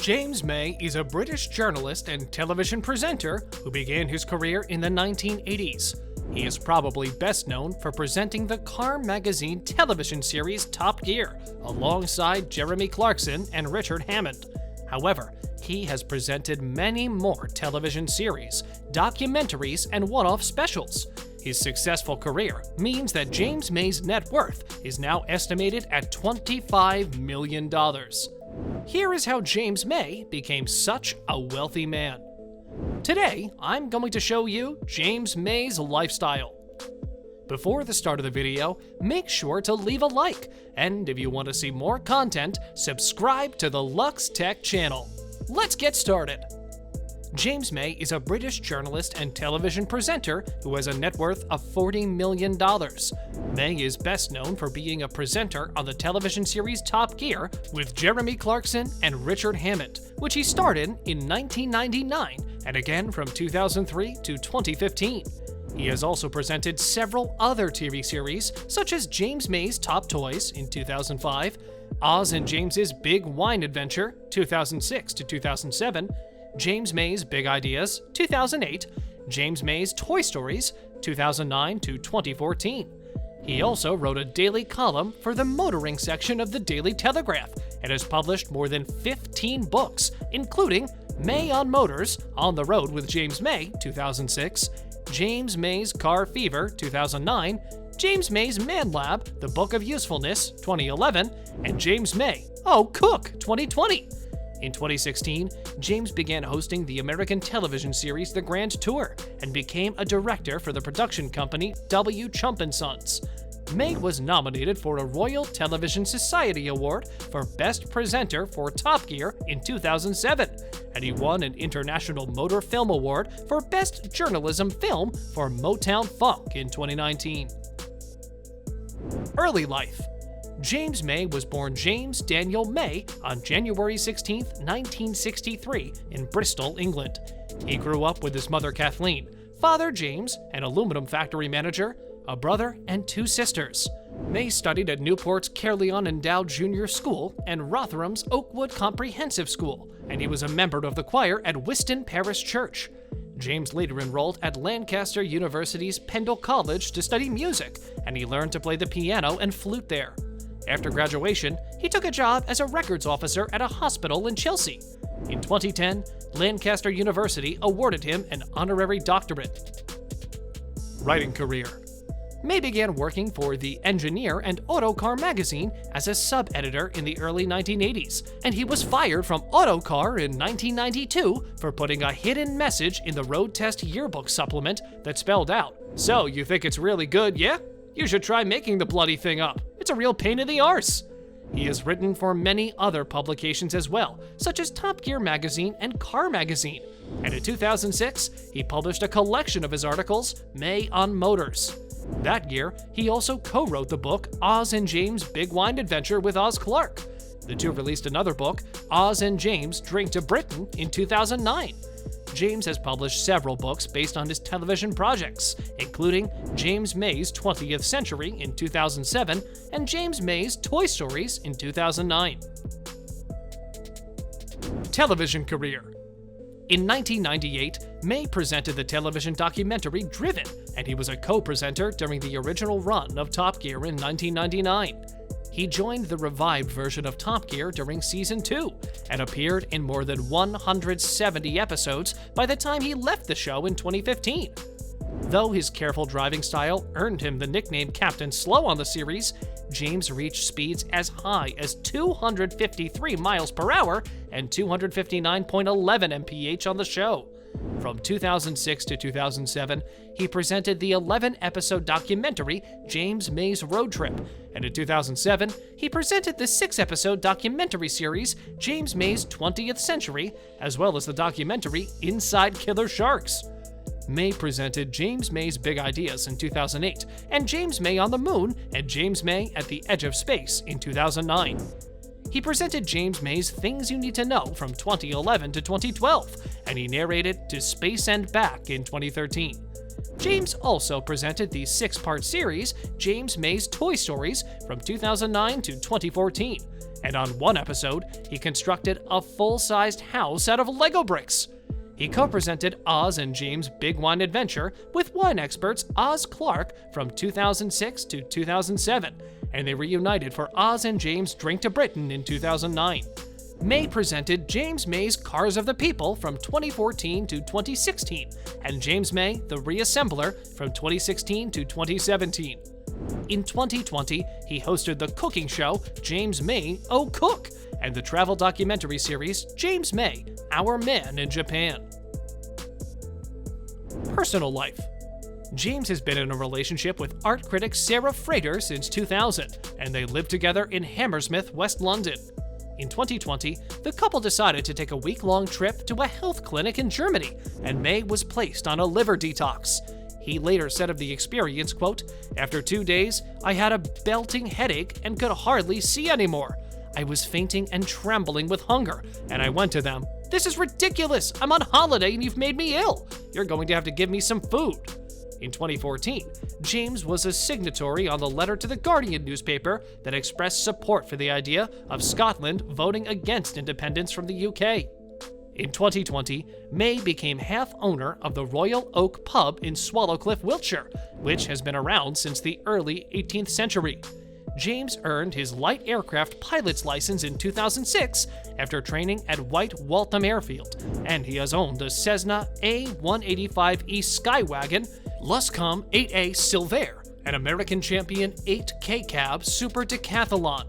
James May is a British journalist and television presenter who began his career in the 1980s. He is probably best known for presenting the car magazine television series Top Gear, alongside Jeremy Clarkson and Richard Hammond. However, he has presented many more television series, documentaries, and one-off specials. His successful career means that James May's net worth is now estimated at $25 million. Here is how James May became such a wealthy man. Today, I'm going to show you James May's lifestyle. Before the start of the video, make sure to leave a like, and if you want to see more content, subscribe to the Luxe Tech channel. Let's get started. James May is a British journalist and television presenter who has a net worth of $40 million. May is best known for being a presenter on the television series Top Gear with Jeremy Clarkson and Richard Hammond, which he started in 1999 and again from 2003 to 2015. He has also presented several other TV series, such as James May's Top Toys in 2005, Oz and James's Big Wine Adventure 2006 to 2007, James May's Big Ideas 2008, James May's Toy Stories 2009 to 2014. He also wrote a daily column for the motoring section of the Daily Telegraph and has published more than 15 books, including May on Motors, On the Road with James May 2006, James May's Car Fever 2009, James May's Man Lab, The Book of Usefulness 2011, and James May, Oh Cook 2020. In 2016, James began hosting the American television series The Grand Tour and became a director for the production company W. Chump & Sons. May was nominated for a Royal Television Society Award for Best Presenter for Top Gear in 2007, and he won an International Motor Film Award for Best Journalism Film for Motown Funk in 2019. Early life. James May was born James Daniel May on January 16, 1963, in Bristol, England. He grew up with his mother Kathleen, father James, an aluminum factory manager, a brother, and two sisters. May studied at Newport's Caerleon Endowed Junior School and Rotherham's Oakwood Comprehensive School, and he was a member of the choir at Wiston Parish Church. James later enrolled at Lancaster University's Pendle College to study music, and he learned to play the piano and flute there. After graduation, he took a job as a records officer at a hospital in Chelsea. In 2010, Lancaster University awarded him an honorary doctorate. Writing career. May began working for The Engineer and Autocar magazine as a sub-editor in the early 1980s, and he was fired from Autocar in 1992 for putting a hidden message in the road test yearbook supplement that spelled out, "So you think it's really good, yeah? You should try making the bloody thing up. It's a real pain in the arse." He has written for many other publications as well, such as Top Gear magazine and Car magazine. And in 2006, he published a collection of his articles, May on Motors. That year, he also co-wrote the book Oz and James' Big Wine Adventure with Oz Clarke. The two released another book, Oz and James Drink to Britain, in 2009. James has published several books based on his television projects, including James May's 20th Century in 2007 and James May's Toy Stories in 2009. Television career. In 1998, May presented the television documentary Driven, and he was a co-presenter during the original run of Top Gear in 1999. He joined the revived version of Top Gear during Season 2 and appeared in more than 170 episodes by the time he left the show in 2015. Though his careful driving style earned him the nickname Captain Slow on the series, James reached speeds as high as 253 miles per hour and 259.11 mph on the show. From 2006 to 2007, he presented the 11-episode documentary James May's Road Trip, and in 2007, he presented the 6-episode documentary series James May's 20th Century, as well as the documentary Inside Killer Sharks. May presented James May's Big Ideas in 2008, and James May on the Moon and James May at the Edge of Space in 2009. He presented James May's Things You Need to Know from 2011 to 2012, and he narrated To Space and Back in 2013. James also presented the 6-part series James May's Toy Stories from 2009 to 2014. and on one episode, he constructed a full-sized house out of Lego bricks. He co-presented Oz and James' Big Wine Adventure with wine experts Oz Clark from 2006 to 2007, and they reunited for Oz and James' Drink to Britain in 2009. May presented James May's Cars of the People from 2014 to 2016, and James May, the Reassembler, from 2016 to 2017. In 2020, he hosted the cooking show James May, Oh Cook, and the travel documentary series James May, Our Man in Japan. Personal life. James has been in a relationship with art critic Sarah Frater since 2000, and they live together in Hammersmith, West London. In 2020, the couple decided to take a week-long trip to a health clinic in Germany, and May was placed on a liver detox. He later said of the experience, quote, "After 2 days, I had a belting headache and could hardly see anymore. I was fainting and trembling with hunger, and I went to them. 'This is ridiculous! I'm on holiday and you've made me ill! You're going to have to give me some food.'" In 2014, James was a signatory on the letter to the Guardian newspaper that expressed support for the idea of Scotland voting against independence from the UK. In 2020, May became half owner of the Royal Oak Pub in Swallowcliff, Wiltshire, which has been around since the early 18th century. James earned his light aircraft pilot's license in 2006 after training at White Waltham Airfield, and he has owned a Cessna A185E Skywagon, Luscombe 8A Silver, an American Champion 8K Cab Super Decathlon.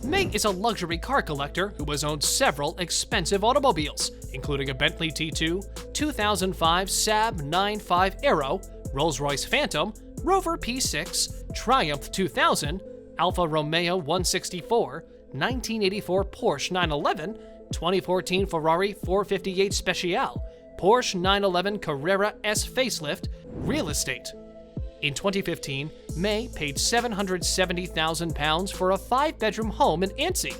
May is a luxury car collector who has owned several expensive automobiles, including a Bentley T2, 2005 Saab 9.5 Aero, Rolls-Royce Phantom, Rover P6, Triumph 2000, Alfa Romeo 164, 1984 Porsche 911, 2014 Ferrari 458 Speciale, Porsche 911 Carrera S facelift, real estate. In 2015, May paid £770,000 for a 5-bedroom home in Annecy.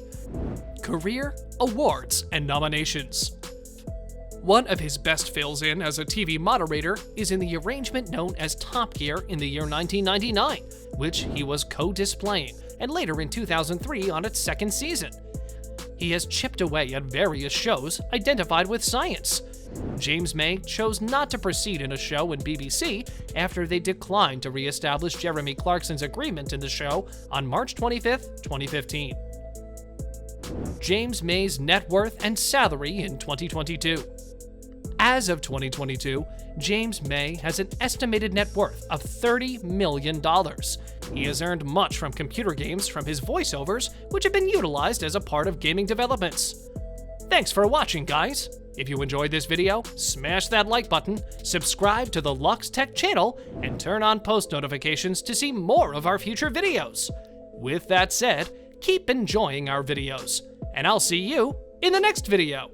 Career, awards, and nominations. One of his best fills in as a TV moderator is in the arrangement known as Top Gear in the year 1999, which he was co-displaying, and later in 2003 on its second season. He has chipped away at various shows identified with science. James May chose not to proceed in a show in BBC after they declined to re-establish Jeremy Clarkson's agreement in the show on March 25, 2015. James May's net worth and salary in 2022. As of 2022, James May has an estimated net worth of $30 million. He has earned much from computer games from his voiceovers, which have been utilized as a part of gaming developments. Thanks for watching, guys! If you enjoyed this video, smash that like button, subscribe to the Luxe Tech channel, and turn on post notifications to see more of our future videos. With that said, keep enjoying our videos, and I'll see you in the next video!